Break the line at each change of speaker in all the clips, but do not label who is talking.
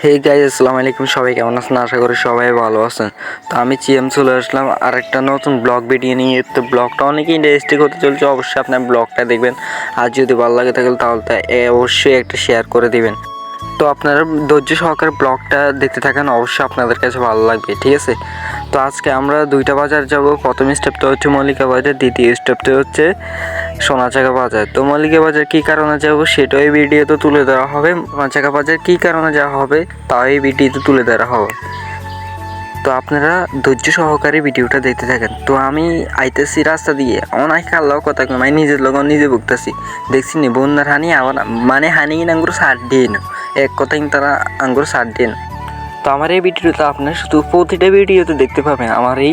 Hey guys, আসসালামু আলাইকুম। সবাই কেমন আছেন? আশা করি সবাই ভালো আছেন। তো আমি চিএম চলে আসলাম আর একটা নতুন ব্লগ ভিডিও নিয়ে। তো ব্লগটা অনেকই ইন্টারেস্টিং হতে চলছে, অবশ্যই আপনার ব্লগটা দেখবেন। আর যদি ভালো লাগে তাহলে অবশ্যই একটা শেয়ার করে দিবেন। তো আপনারা ধৈর্য সহকারে ব্লগটা দেখতে থাকেন, অবশ্যই আপনাদের কাছে ভালো লাগবে, ঠিক আছে? তো আজকে আমরা দুইটা বাজার যাব। প্রথম স্টেপটা হচ্ছে মল্লিকা বাজার, দ্বিতীয় স্টেপটা হচ্ছে সোনাচাকা বাজার। তো মল্লিকা বাজার কী কারণে যাব সেটাই ভিডিওতে তুলে ধরা হবে, সোনাচাকা বাজার কী কারণে যাওয়া হবে তাও এই ভিডিওতে তুলে ধরা হবে। তো আপনারা ধৈর্য সহকারে ভিডিওটা দেখতে থাকেন। তো আমি আইতেছি রাস্তা দিয়ে, অনেক আল্লাহ কথা আমি নিজের লোক নিজে ভুগতেছি। দেখছি নি বন্যার হানি আবার মানে হানি আঙ্গুর সার দিয়ে না, এক কথাই তারা আঙ্গুর সার দিয়ে না। তো আমার এই ভিডিওটা আপনার শুধু প্রতিটা ভিডিওতে দেখতে পাবেন আমার এই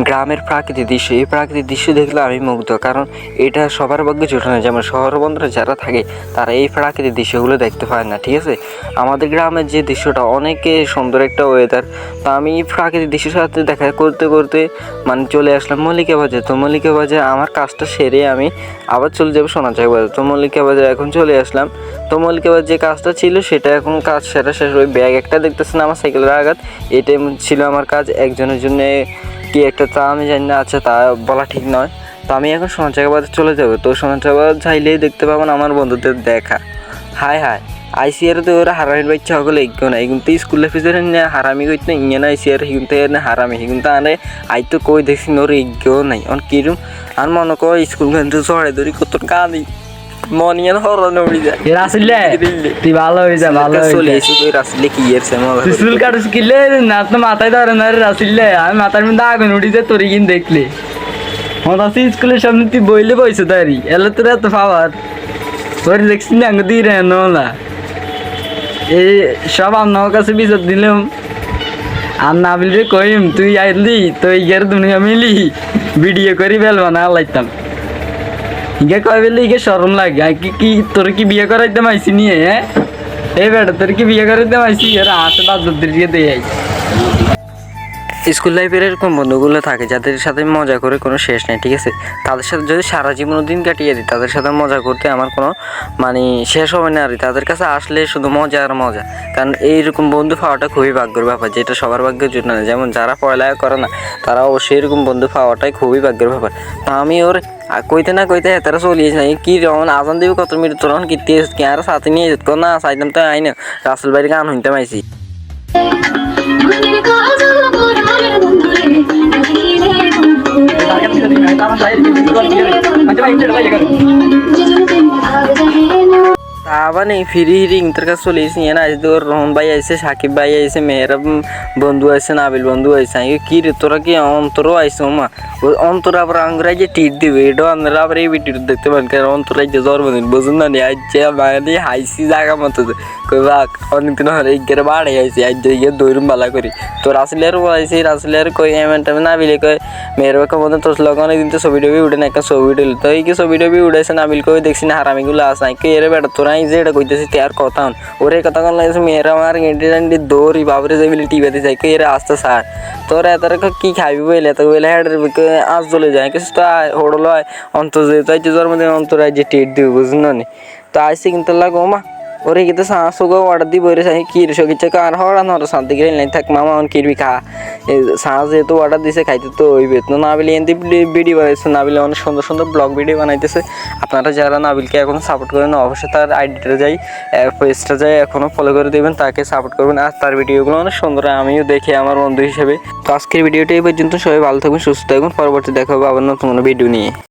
গ্রামের প্রাকৃতিক দৃশ্য। এই প্রাকৃতিক দৃশ্য দেখলে আমি মুগ্ধ, কারণ এটা সবার ভাগ্যে জোটে না। যেমন শহরবন্দরে যারা থাকে তারা এই প্রাকৃতিক দৃশ্যগুলো দেখতে পায় না, ঠিক আছে? আমাদের গ্রামের যে দৃশ্যটা অনেকে সুন্দর একটা ওয়েদার। তো আমি প্রাকৃতিক দৃশ্যের সাথে দেখা করতে করতে মানে চলে আসলাম মল্লিকা বাজার। তো মল্লিকা বাজার আমার কাজটা সেরে আমি আবার চলে যাবো সোনাচাকা বাজার। তো মল্লিকা বাজার এখন চলে আসলাম। তো মল্লিকা বাজার যে কাজটা ছিল সেটা এখন কাজ সেরা শেষ। ওই ব্যাগ একটা দেখতেছেন আমার সাইকেলের আঘাত, এটাই ছিল আমার কাজ। একজনের জন্য কি একটা তা আমি জানি না, আচ্ছা তা বলা ঠিক নয়। তো আমি এখন সোনাচাকা বাজার চলে যাবো। তো সোনাচাকা বাজার চাইলেই দেখতে পাবেন আমার বন্ধুদের দেখা। হায় হায় আইসিআর তো ওরা হারামির বাচ্চা সকলে এগিয়ে না, কিন্তু স্কুলের ভিতরে হারামি করতে না ইয়ে না আইসিআর কিন্তু হারামি কিন্তু আরে আই তো কই দেখছি ওর এগিয়েও নাই। অন কিরম আর মনে কর স্কুল কিন্তু চড়ে ধরি কত কাঁদি মনিয়ান হরানো উড়ি যায়।
রাসিলে তুই ভালো হয়ে যা, ভালো
চলে এসে তুই রাসিলে কি এরছে
তুই চুল কাটিস কিলে না তো মাথায় ধরে না রে রাসিলে। আমি মাথার মধ্যে আগুন উঠি যায় তোর কিন দেখলে আমার আছে স্কুলের সামনে তুই বইলে বইছে তারি এলে তোর এত পাওয়ার তোর দেখছি না আঙ্গ দিয়ে রে না। এই সব আপনার কাছে বিচার দিলাম আর না বললে কইম তুই আইলি তো ইয়ার দুনিয়া মিলি ভিডিও করি বেলবা না লাইতাম। ইগে কয় বেলে ইগে শরম লাগে কি তোর কি বিয়ে করাইতে মাইছি নিয়ে? হ্যাঁ এই বেটা তোর কি বিয়ে করাইতে মাইছি? এরা হাতে বাজার দিয়ে দিয়ে
স্কুল লাইফের এরকম বন্ধুগুলো থাকে যাদের সাথে মজা করে কোনো শেষ নেই, ঠিক আছে? তাদের সাথে যদি সারা জীবনের দিন কাটিয়ে দিই তাদের সাথে মজা করতে আমার কোনো মানে শেষ হবে না। আর তাদের কাছে আসলে শুধু মজা আর মজা, কারণ এইরকম বন্ধু পাওয়াটা খুবই ভাগ্যের ব্যাপার, যেটা সবার ভাগ্যের জন্য না। যেমন যারা পড়ালেখা করে না তারা অবশ্যই এরকম বন্ধু পাওয়াটাই খুবই ভাগ্যের ব্যাপার। তা আমি ওর কইতে না কইতে তারা চলিয়েছে না কি যখন আজান দেবে কত মিনিট তখন কীর্তি আর সাথে নিয়ে যেত না চাইতাম তো আইন রাসেল বাড়ি গান শুনতে পাইছি। মানে ফিরি হিরিং তোর কাছে চলে এসেছি না। আজ তোর রহন ভাই আইসে, সাকিব ভাই আইসে, মেহরা বন্ধু আইসে, নাবিল বন্ধু আইসে। আমি কি রে তোরা কি অন্তরও আইসো মা? ওই অন্তর আবার আঙ্গুরাই যে টিট দিবে এটাও আপনারা আবার এই ভিডিওটা দেখতে পারেন, কারণ অন্তরাই যে জন্মদিন বুঝুন না নি। আজ যে মানে হাইসি জায়গা মতো কই বাক অনেকদিন হলে গেলে বাড়ে আইসি আজ যে গিয়ে দৈরুম বালা করি। তো রাসেলের আইসি রাসেলের কই এমন টাইমে নাবিলে কয় মেয়ের মধ্যে তোর লোক অনেকদিন তো ছবি টবি উঠে না, একটা ছবি উঠেল। তো এই কি ছবি টবি উঠেছে নাবিল কই দেখছি না হারামিগুলো আসে নাই কে এর বেটা তোরা যে এটা কইতেছি তার কথা ওরে কথা কন লাগছে। মেয়েরা আমার গেন্টি দৌড়ি বাবরে যাই বলে টিভিতে যাই কে এর আসতে সার তোরা এত কি খাবি বলে তো বলে হ্যাঁ আজ চলে যায় কিছু তো হোড়ল হয় অন্তর তাই যে জন্মদিন অন্তরায় যে টেট দিবে বুঝুন না। তো আইসি কিন্তু লাগো মা ওরে কিন্তু সাঁসোকে অর্ডার দিব ওরে চাই কির সকিচ্ছে কার হরা নর শান্তি গেলে নাই থাক মামা অন কিরবি খা সাঁস যেহেতু অর্ডার দিছে খাইতে তো ওই বেত নাবিল এনতি ভিডিও বানাইছে। নাবিলে অনেক সুন্দর সুন্দর ব্লগ ভিডিও বানাইতেছে। আপনারা যারা নাবিলকে এখনও সাপোর্ট করেন অবশ্যই তার আইডিটা যাই পেজটা যাই এখনও ফলো করে দেবেন, তাকে সাপোর্ট করবেন। আর তার ভিডিওগুলো অনেক সুন্দর আমিও দেখি আমার বন্ধু হিসেবে। তো আজকের ভিডিওটা এই পর্যন্ত, সবাই ভালো থাকবেন, সুস্থ থাকবেন। পরবর্তী দেখা হবে আবার নতুন কোনো ভিডিও নিয়ে।